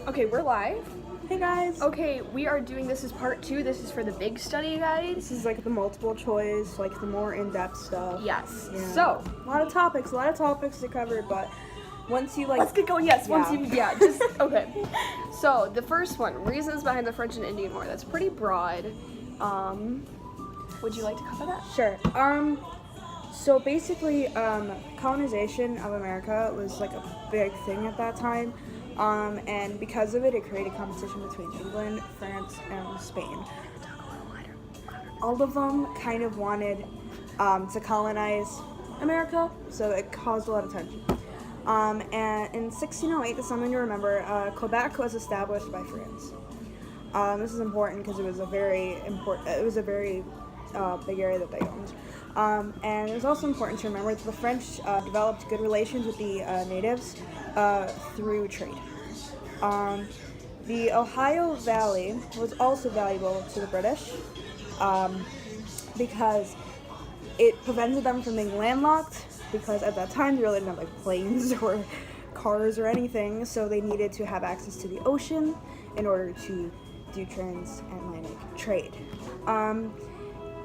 Okay, we're live. Hey guys. Okay, we are doing this as part 2. This is for the big study, guys. This is like the multiple choice, like the more in-depth stuff. Yes. Yeah. So, a lot of topics to cover, but once you like... let's get going. Yes, once Yeah. you, just, okay. So, the first one, reasons behind the French and Indian War. That's pretty broad. Would you like to cover that? Sure. So basically, colonization of America was like a big thing at that time. And because of it, it created competition between England, France, and Spain. All of them kind of wanted to colonize America, so it caused a lot of tension. And in 1608, that's something to remember, Quebec was established by France. This is important because it was a very big area that they owned. And it was also important to remember that the French developed good relations with the natives through trade. The Ohio Valley was also valuable to the British because it prevented them from being landlocked, because at that time they really didn't have like planes or cars or anything, so they needed to have access to the ocean in order to do transatlantic trade.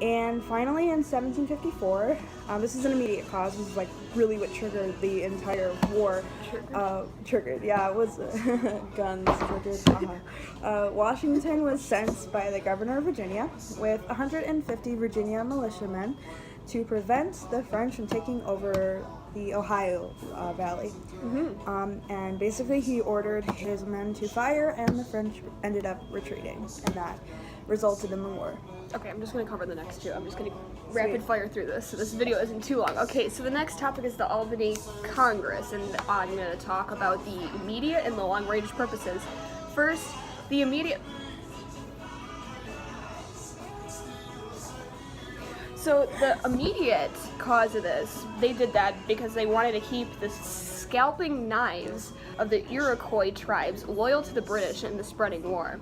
And finally, in 1754, this is an immediate cause. This is like really what triggered the entire war. Triggered, yeah, it was guns triggered. Washington was sent by the governor of Virginia with 150 Virginia militiamen to prevent the French from taking over the Ohio Valley. Mm-hmm. And basically he ordered his men to fire, and the French ended up retreating, and that resulted in the war. Okay, I'm just going to cover the next two. I'm just going to rapid fire through this, so this video isn't too long. Okay, so the next topic is the Albany Congress, and I'm going to talk about the immediate and the long-range purposes. First, the immediate... So the immediate cause of this, they did that because they wanted to keep the scalping knives of the Iroquois tribes loyal to the British in the spreading war.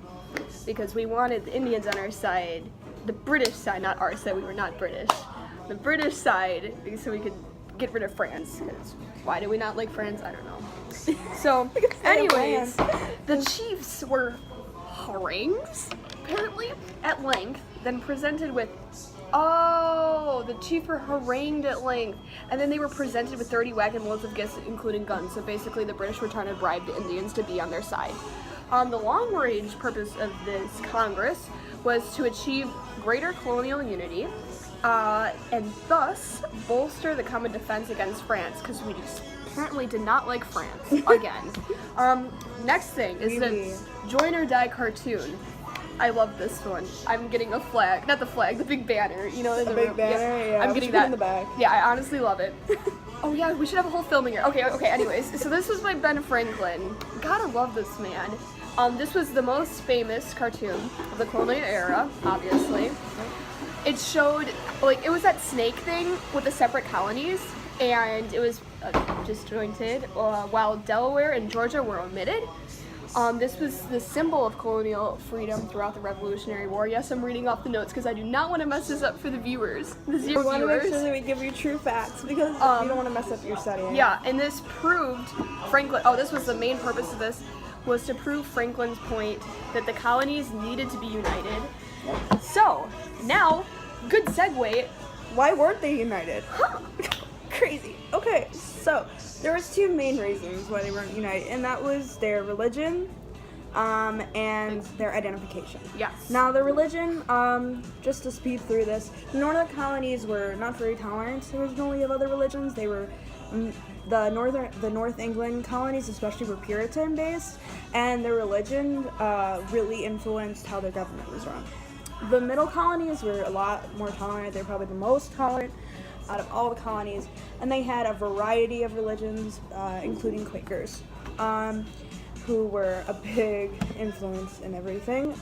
Because we wanted the Indians on our side, the British side, not our side, we were not British. The British side, so we could get rid of France. Because why do we not like France? I don't know. So, anyways, the chiefs were harangues, apparently, at length, then presented with, the chiefs were harangued at length, and then they were presented with 30 wagon loads of gifts, including guns. So basically, the British were trying to bribe the Indians to be on their side. The long-range purpose of this Congress was to achieve greater colonial unity, and thus bolster the common defense against France, because we just apparently did not like France again. Next thing is the Join or Die cartoon. I love this one. I'm getting a flag, not the flag, the big banner. You know, the big banner. Yeah, I'm getting that in the back. Yeah, I honestly love it. Oh yeah, we should have a whole filming here. Okay. Anyways, so this was by Ben Franklin. Gotta love this man. This was the most famous cartoon of the colonial era, obviously. It showed, like, it was that snake thing with the separate colonies, and it was disjointed, while Delaware and Georgia were omitted. This was the symbol of colonial freedom throughout the Revolutionary War. Yes, I'm reading off the notes because I do not want to mess this up for the viewers. We want to make sure that we give you true facts, because you don't want to mess up your studying. Yeah, and this proved Franklin, this was the main purpose of this, was to prove Franklin's point that the colonies needed to be united. So, now, good segue. Why weren't they united? Crazy. Okay, so there was two main reasons why they weren't united, and that was their religion and their identification. Yes. Now, the religion, just to speed through this, the northern colonies were not very tolerant originally of other religions. They were the North England colonies especially were Puritan based, and their religion really influenced how their government was run. The middle colonies were a lot more tolerant. They're probably the most tolerant out of all the colonies, and they had a variety of religions, including Quakers, who were a big influence in everything.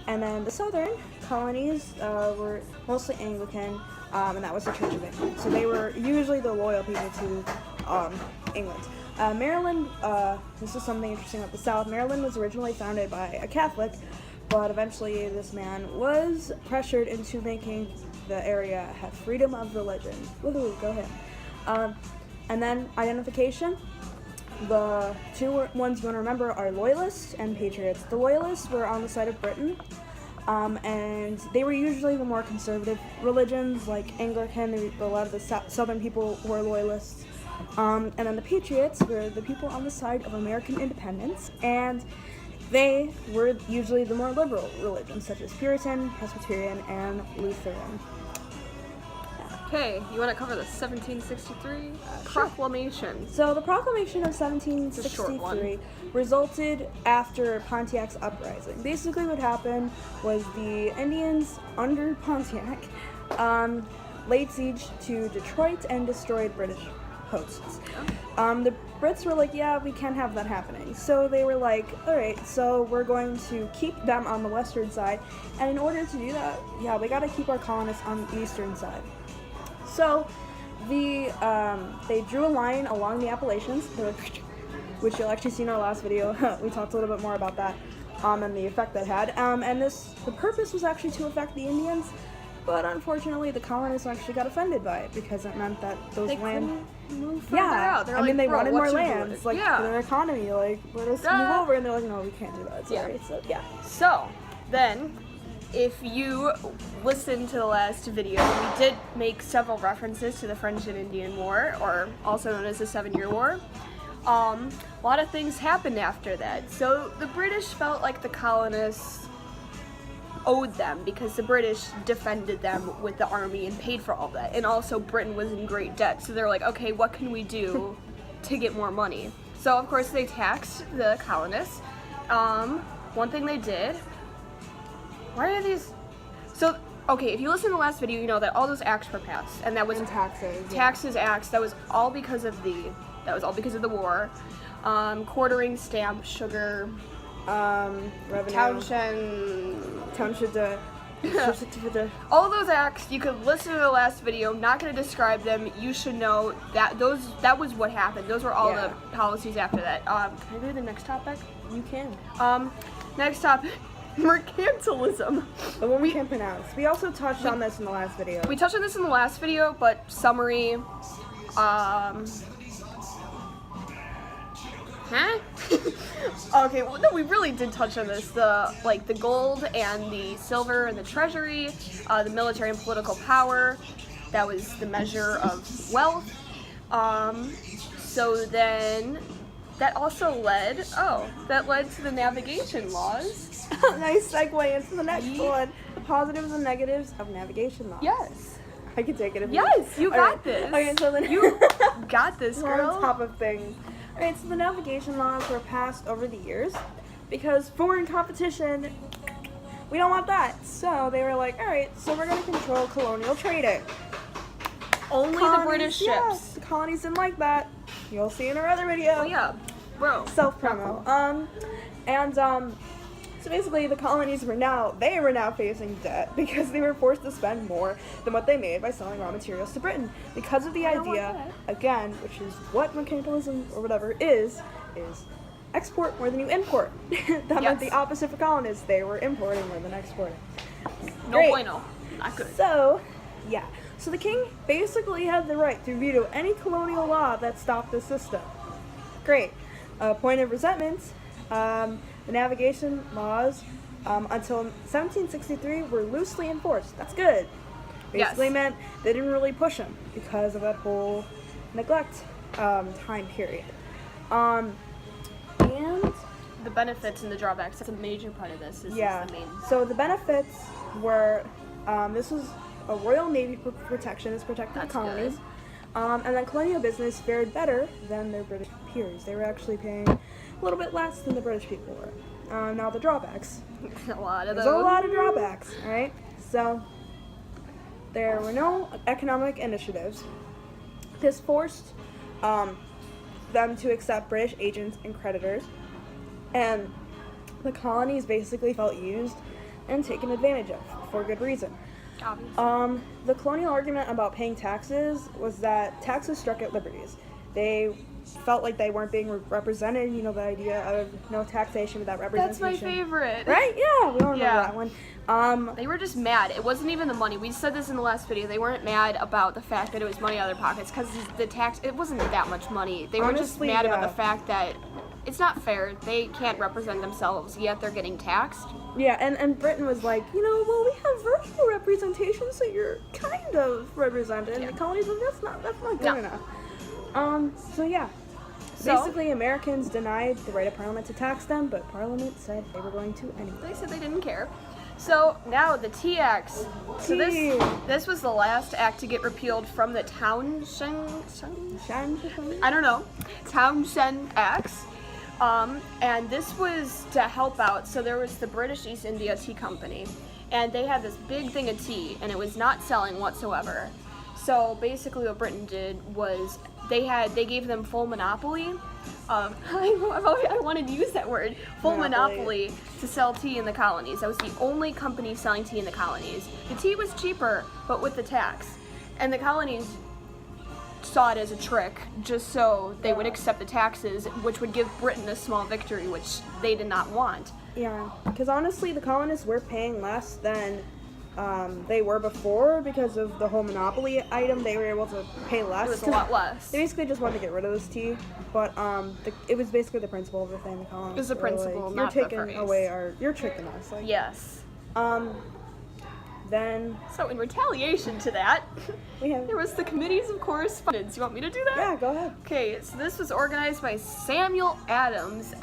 And then the southern colonies were mostly Anglican, and that was the Church of England. So they were usually the loyal people to England. Maryland, this is something interesting about the South. Maryland was originally founded by a Catholic, but eventually this man was pressured into making the area have freedom of religion. Woohoo, go ahead. And then identification. the two ones you want to remember are loyalists and patriots. The loyalists were on the side of Britain, and they were usually the more conservative religions, like Anglican. A lot of the southern people were loyalists. And then the patriots were the people on the side of American independence, and they were usually the more liberal religions, such as Puritan, Presbyterian, and Lutheran. Okay, you want to cover the 1763 proclamation? So the Proclamation of It's a short 1763 one. resulted after Pontiac's uprising. Basically what happened was the Indians under Pontiac laid siege to Detroit and destroyed British posts. The Brits were like, yeah, we can't have that happening. So they were like, alright, so we're going to keep them on the western side, and in order to do that, yeah, we gotta keep our colonists on the eastern side. So they drew a line along the Appalachians, which you'll actually see in our last video. We talked a little bit more about that and the effect that had. And the purpose was actually to affect the Indians, but unfortunately the colonists actually got offended by it because it meant that those land. Move further out. They're I mean, like, they "Bro, wanted what more you lands, doing?" like for their economy, like let us move over, and they're like, no, we can't do that. Sorry. So yeah. So, then, if you listened to the last video, we did make several references to the French and Indian War, or also known as the 7-Year War. A lot of things happened after that. So the British felt like the colonists owed them because the British defended them with the army and paid for all that. And also Britain was in great debt. So they're like, okay, what can we do to get more money? So of course they taxed the colonists. One thing they did, why are these? So, okay, if you listen to the last video, you know that all those acts were passed, and that was And taxes. taxes acts. That was all because of the war. Quartering, stamp, sugar, Revenue. Township. all those acts. You could listen to the last video. Not going to describe them. You should know that that was what happened. Those were all the policies after that. Can I do the next topic? You can. Next topic. Mercantilism. The one we can't pronounce. We also touched on this in the last video. We touched on this in the last video, but summary. Okay, well, no, we really did touch on this. The gold and the silver and the treasury, the military and political power. That was the measure of wealth. So then, that also led to the navigation laws. Nice segue into the next one. The positives and negatives of navigation laws. Yes. I can take it. Yes, you got Alright. this. Okay, so then You got this, we're girl. on top of things. Alright, so the navigation laws were passed over the years because foreign competition, we don't want that. So they were like, alright, so we're going to control colonial trading. Only the British ships. Yes, the colonies didn't like that. You'll see in our other video. Oh yeah, bro. Self-promo. So basically the colonies were now facing debt because they were forced to spend more than what they made by selling raw materials to Britain. Because of the idea, again, which is what mercantilism or whatever is export more than you import. That meant the opposite for colonists. They were importing more than exporting. No Great. bueno. Not good. So, yeah. So the king basically had the right to veto any colonial law that stopped the system. Great. Point of resentment, the navigation laws until 1763 were loosely enforced. That's good. Basically meant they didn't really push them because of that whole neglect time period. And the benefits and the drawbacks, that's a major part of this. Is yeah. the main. So the benefits were, this was a Royal Navy protection. This protected the colonies. And then colonial business fared better than their British peers. They were actually paying a little bit less than the British people were. Now the drawbacks. A lot of There's those. a lot of drawbacks, alright? So, there were no economic initiatives. This forced them to accept British agents and creditors. And the colonies basically felt used and taken advantage of for good reason. Obviously. The colonial argument about paying taxes was that taxes struck at liberties. They felt like they weren't being represented. You know, the idea of no taxation without That's representation. my favorite. Right? Yeah, we all remember Yeah. that one. They were just mad. It wasn't even the money. We said this in the last video. They weren't mad about the fact that it was money out of their pockets because the tax, it wasn't that much money. They were just Honestly, mad about yeah. the fact that it's not fair. They can't represent themselves, yet they're getting taxed. Yeah, and Britain was like, you know, well, we have virtual representation, so you're kind of represented. And Yeah. the colonies were that's not good No. enough. So yeah. So- Basically, Americans denied the right of Parliament to tax them, but Parliament said they were going to anyway. They said they didn't care. So now the Tea Acts. So Tea. this was the last act to get repealed from the Townshend Acts. And this was to help out. So there was the British East India Tea Company, and they had this big thing of tea, and it was not selling whatsoever. So basically, what Britain did was they gave them full monopoly. I wanted to use that word, full monopoly to sell tea in the colonies. That was the only company selling tea in the colonies. The tea was cheaper, but with the tax, and the colonies saw it as a trick, just so they would accept the taxes, which would give Britain a small victory, which they did not want. Yeah, because honestly, the colonists were paying less than they were before because of the whole monopoly item. They were able to pay less. It was a lot less. They basically just wanted to get rid of this tea, but it was basically the principle of the thing. The colonists It was the were principle, like, not the you're taking phrase. away you're tricking us. Like, Yes. Then So in retaliation to that, we have there was the Committees of Correspondence. You want me to do that? yeah. Go ahead. Okay, so this was organized by Samuel Adams.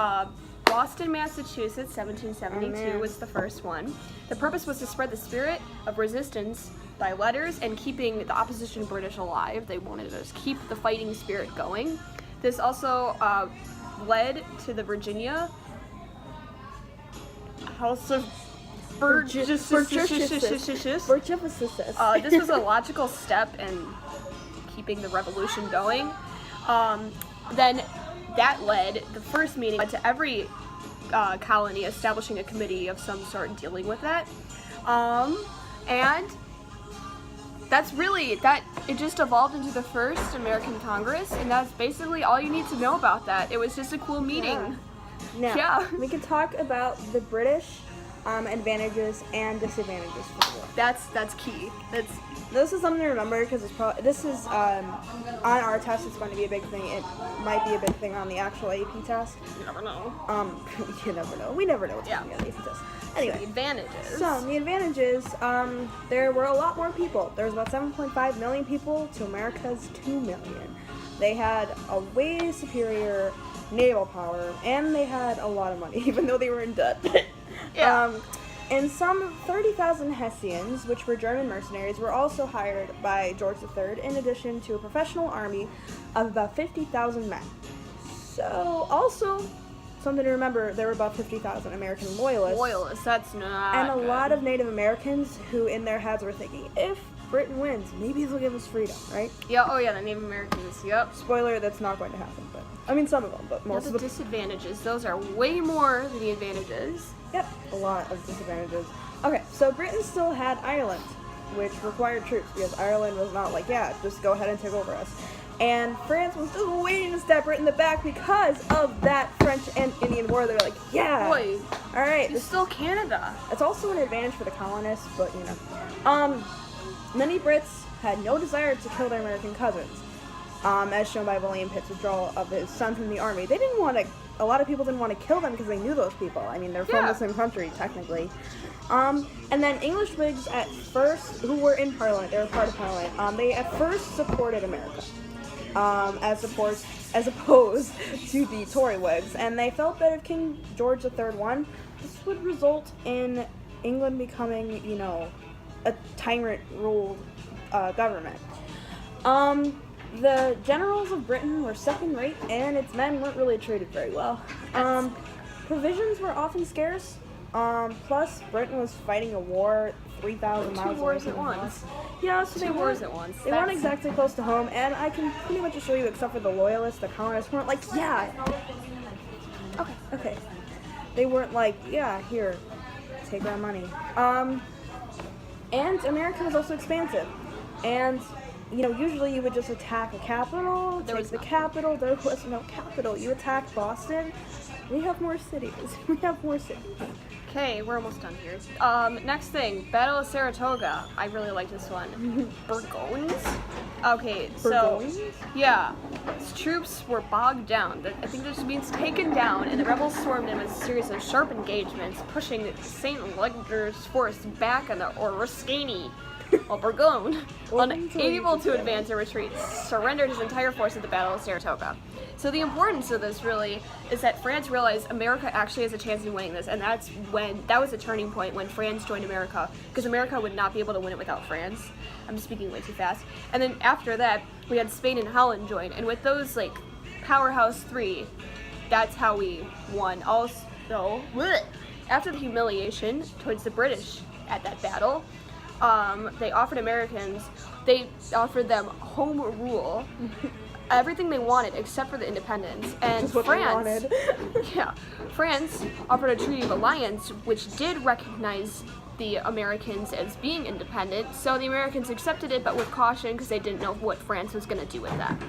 Boston, Massachusetts, 1772 Oh, man. was the first one. The purpose was to spread the spirit of resistance by letters and keeping the opposition British alive. They wanted to just keep the fighting spirit going. This also led to the Virginia House of Burgesses. This was a logical step in keeping the revolution going. Then that led, the first meeting led to every colony establishing a committee of some sort dealing with that. And that's really, it just evolved into the first American Congress, and that's basically all you need to know about that. It was just a cool meeting. Now, Yeah. we can talk about the British advantages and disadvantages for the war. That's key. This is something to remember because this is on our test. It's going to be a big thing. It might be a big thing on the actual AP test. You never know. You never know. We never know what's Yeah. going to be on the AP test. The Anyway, advantages. so the advantages. There were a lot more people. There was about 7.5 million people to America's 2 million. They had a way superior naval power, and they had a lot of money, even though they were in debt. Yeah. And some 30,000 Hessians, which were German mercenaries, were also hired by George III, in addition to a professional army of about 50,000 men. So, also, something to remember, there were about 50,000 American loyalists. Loyalists, that's not And a good. lot of Native Americans who, in their heads, were thinking, if Britain wins, maybe they'll give us freedom, right? Yeah, oh yeah, the Native Americans, yep. Spoiler, that's not going to happen, but, I mean, some of them, but Now most the of them. disadvantages, those are way more than the advantages. Yep, a lot of disadvantages. Okay, so Britain still had Ireland, which required troops because Ireland was not like, yeah, just go ahead and take over us. And France was just waiting to stab Britain in the back because of that French and Indian War. They were like, yeah, Boy, all right. it's still Canada. It's also an advantage for the colonists, but you know. Many Brits had no desire to kill their American cousins, as shown by William Pitt's withdrawal of his son from the army. They didn't want to. A lot of people didn't want to kill them because they knew those people. I mean, they're from Yeah. the same country, technically. And then English Whigs at first, who were in Parliament, they were part of Parliament, they at first supported America, as opposed to the Tory Whigs. And they felt that if King George III won, this would result in England becoming, you know, a tyrant-ruled government. The generals of Britain were second-rate, and its men weren't really treated very well. Provisions were often scarce. Plus, Britain was fighting a war 3,000 miles away. 2 wars from at home. once. Yeah, so they 2 weren't, wars at once. They weren't That's- exactly close to home, and I can pretty much assure you, except for the loyalists, the colonists weren't like, yeah. Okay. They weren't like, yeah, here, take our money. And America was also expansive, and usually you would just attack a capital, There take was the none. capital. There was no capital. You attacked Boston. We have more cities. We have more cities. Okay, we're almost done here. Next thing, Battle of Saratoga. I really like this one. Burgoynes? Okay, so Burgoynes? yeah, its troops were bogged down. I think this means taken down, and the rebels swarmed in with a series of sharp engagements, pushing St. Leger's force back on the Orskany. While Burgoyne, unable to advance or retreat, surrendered his entire force at the Battle of Saratoga. So the importance of this really is that France realized America actually has a chance in winning this, and that was a turning point when France joined America, because America would not be able to win it without France. I'm speaking way too fast. And then after that, we had Spain and Holland join, and with those like powerhouse three, that's how we won. Also, after the humiliation towards the British at that battle, they offered them home rule, everything they wanted except for the independence. And What they France, wanted. France offered a treaty of alliance which did recognize the Americans as being independent. So the Americans accepted it, but with caution because they didn't know what France was going to do with that.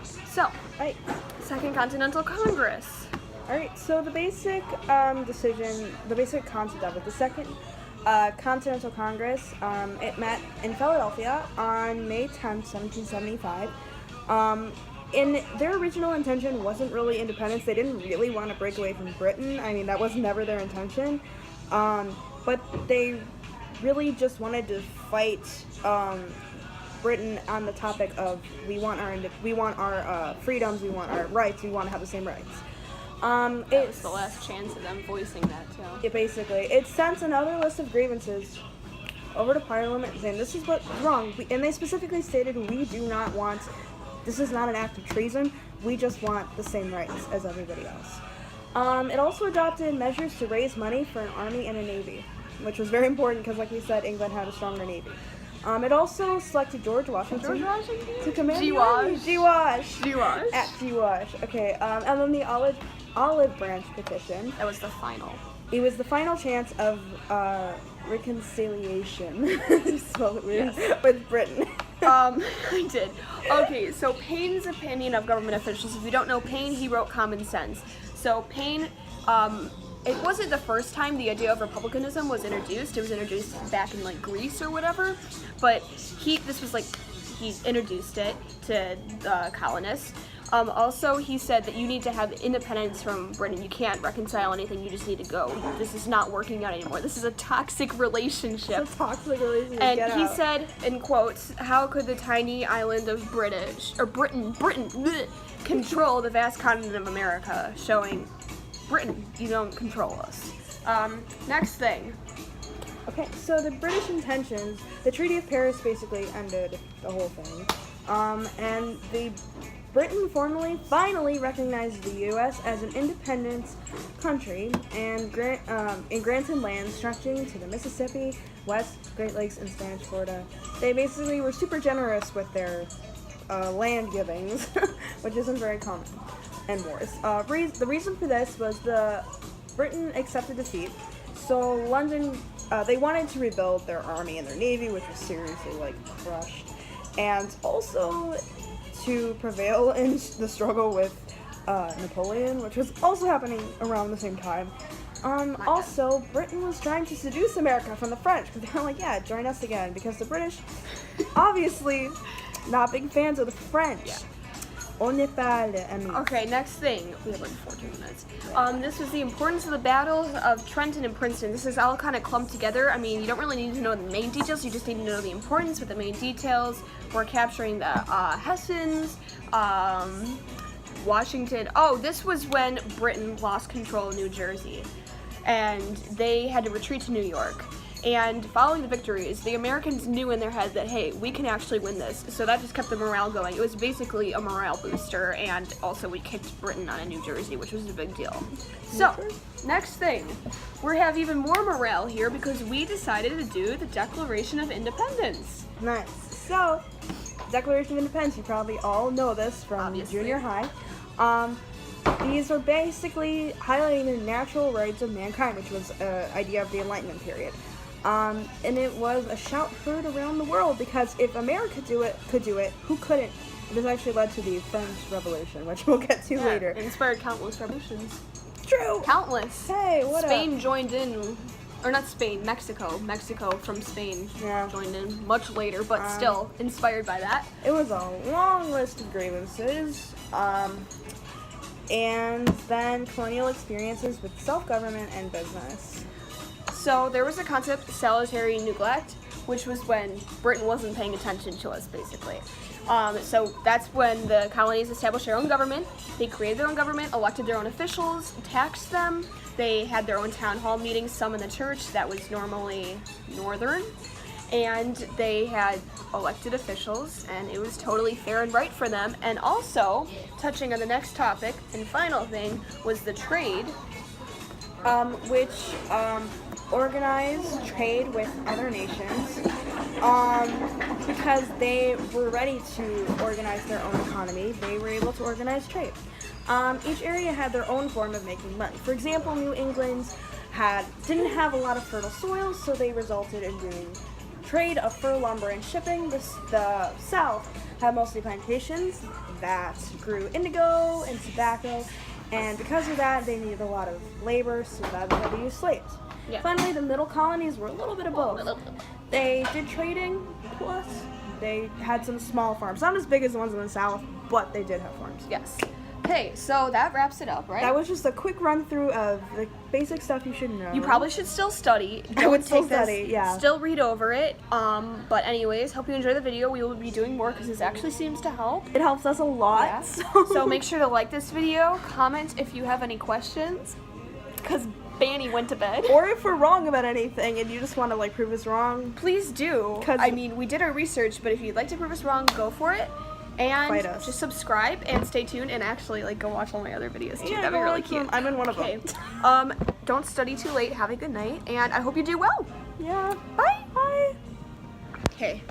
So, Right. Second Continental Congress. All right. So the basic the basic concept of it, the Second Continental Congress, it met in Philadelphia on May 10th, 1775. In their original intention wasn't really independence. They didn't really want to break away from Britain. I mean, that was never their intention. But they really just wanted to fight Britain on the topic of we want our freedoms, we want our rights, we want to have the same rights. It's the last chance of them voicing that too. It sent another list of grievances over to Parliament saying this is what's wrong, and they specifically stated this is not an act of treason, we just want the same rights as everybody else. It also adopted measures to raise money for an army and a navy, which was very important because, like we said, England had a stronger navy. It also selected George Washington to command the army. G-Wash. At G-Wash. Okay, and then the Olive Branch petition. That was the final. It was the final chance of reconciliation with Britain. I did. Okay, so Paine's opinion of government officials. If you don't know Paine, he wrote Common Sense. So Paine, it wasn't the first time the idea of republicanism was introduced. It was introduced back in like Greece or whatever. But he introduced it to the colonists. Also, he said that you need to have independence from Britain. You can't reconcile anything. You just need to go. This is not working out anymore. This is a toxic relationship. It's a toxic relationship. And he said, in quotes, how could the tiny island of Britain, control the vast continent of America, showing Britain, you don't control us. Next thing. Okay, so the British intentions, the Treaty of Paris basically ended the whole thing. And Britain finally recognized the U.S. as an independent country and granted land stretching to the Mississippi, West, Great Lakes, and Spanish Florida. They basically were super generous with their land givings, which isn't very common in wars. The reason for this was Britain accepted defeat, so London, they wanted to rebuild their army and their navy, which was seriously crushed, and also to prevail in the struggle with Napoleon, which was also happening around the same time. Also, Britain was trying to seduce America from the French, because they were like, yeah, join us again, because the British, obviously, not big fans of the French. Yeah. On n'est pas les amis. Okay, next thing. We have 14 minutes. This was the importance of the battles of Trenton and Princeton. This is all kind of clumped together. I mean, you don't really need to know the main details. You just need to know the importance with the main details. We're capturing the Hessians, Washington. Oh, this was when Britain lost control of New Jersey, and they had to retreat to New York. And following the victories, the Americans knew in their head that, hey, we can actually win this. So that just kept the morale going. It was basically a morale booster, and also we kicked Britain out of New Jersey, which was a big deal. So, next thing, we have even more morale here because we decided to do the Declaration of Independence. Nice. So, Declaration of Independence, you probably all know this from Obviously. junior high. These are basically highlighting the natural rights of mankind, which was an idea of the Enlightenment period. And it was a shout heard around the world because if America could do it, who couldn't? This actually led to the French Revolution, which we'll get to later. It inspired countless revolutions. True. Countless. Hey, what Spain up? joined in, or not Spain, Mexico. Mexico from Spain joined in much later, but still inspired by that. It was a long list of grievances. And then colonial experiences with self-government and business. So there was a concept, salutary neglect, which was when Britain wasn't paying attention to us, basically. So that's when the colonies established their own government. They created their own government, elected their own officials, taxed them. They had their own town hall meetings, some in the church that was normally northern. And they had elected officials, and it was totally fair and right for them. And also, touching on the next topic and final thing, was the trade, which organized trade with other nations because they were ready to organize their own economy. They were able to organize trade. Each area had their own form of making money. For example, New England didn't have a lot of fertile soil, so they resulted in doing trade of fur, lumber, and shipping. The South had mostly plantations that grew indigo and tobacco, and because of that, they needed a lot of labor, so that's why they used slaves. Yeah. Finally, the middle colonies were a little bit of both. They did trading, plus they had some small farms. Not as big as the ones in the South, but they did have farms. yes. Okay, so that wraps it up, right? That was just a quick run through of the basic stuff you should know. You probably should still study. I would Don't still take this- study, yeah. Still read over it. But anyways, hope you enjoy the video. We will be doing more because this actually seems to help. It helps us a lot. Yeah. So make sure to like this video, comment if you have any questions, because Banny went to bed. Or if we're wrong about anything and you just want to like prove us wrong, Please do. 'Cause- I mean, we did our research, but if you'd like to prove us wrong, go for it. And Fight us. just subscribe and stay tuned and actually like go watch all my other videos too. That'd be go really watch cute. them. I'm in one of Okay. them. Don't study too late. Have a good night, and I hope you do well. Yeah. Bye. Bye. Okay.